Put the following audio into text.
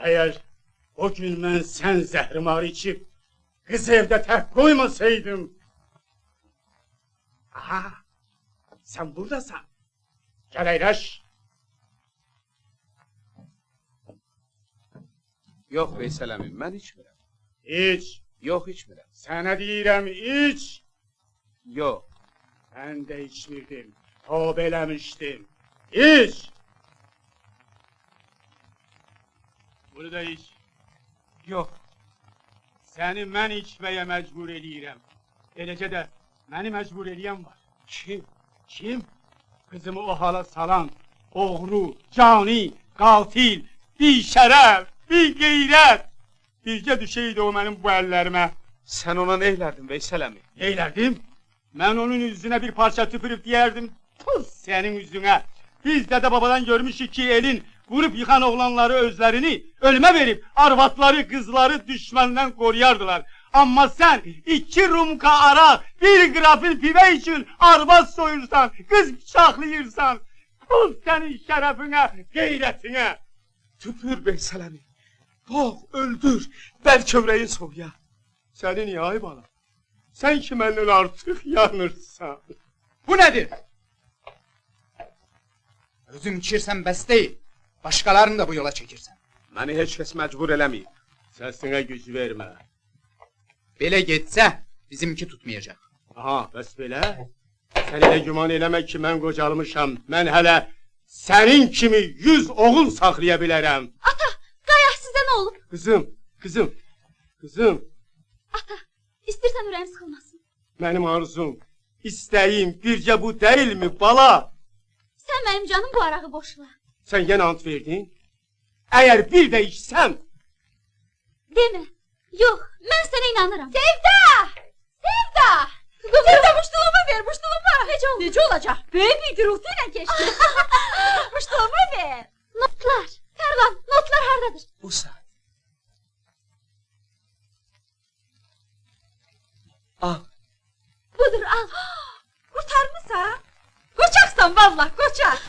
Eğer o gün ben sen zehrimarı içip kızı evde tek koymasaydım. Aha, sen buradasın. Gel eyleş. Yox Veysel əmi, mən içmirəm. İç. Yox içmirəm. Sana deyirəm iç. Yox. Ben de içmirdim. Tövbelemiştim. İç. Bunu da iç. Yox. Səni mən içməyə məcbur eləyirəm. Eləcə də məni məcbur eləyən var. Kim? Kim? Kızımı o hala salan, oğru, cani, qatil, bir şərəf, bir qeyrət. Bircə düşəydi o mənim bu əllərimə. Sən ona nə elədin Veysel əmi? Neylərdim? Mən onun yüzüne bir parça tüpürüp diyerdim. Pus senin yüzüne. Biz dede babadan görmüşük ki elin vurup yıkan oğlanları özlerini ölüme verip arvatları kızları düşmandan koruyardılar. Ama sen 2 rumka ara bir grafil pive için arvat soyursan, kız bıçaklayırsan. Pus senin şerefine, gayretine. Tüpür Veysel əmi. Boğ, öldür. Bəlkə ürəyin soğuya. Senin ya ay bana. Sen ki benden artık yanırsan. Bu nedir? Özün içirsen bəs deyil. Başkalarını da bu yola çekirsen. Məni heç kəs məcbur eləməyib. Sesine güç verme. Belə getsə bizimki tutmayacak. Aha, bəs belə? Sən elə güman eləmə ki, mən qocalmışam. Mən hələ sənin kimi 100 oğul saxlaya bilərəm. Ata, Qayah sizə nə olub? Kızım. Ata, istirsən ürəyim sıxılmasın. Mənim arzum, istəyim bircə bu deyilmi bala? Sən mənim canım bu arağı boşla. Sən yenə ant verdin? Əgər bir də içsəm... Demə. Yox, mən sənə inanıram. Sevda! Sevda, muştuluğumu ver, muştuluğumu. Necə olacaq? Böyük bir gürültü ilə keçdi. Muştuluğumu ver. Notlar, Fərvan, notlar hardadır? Bu saat. Al. Budur, al. Qurtarmısan? Qoçaqsan vallah, qoçaq.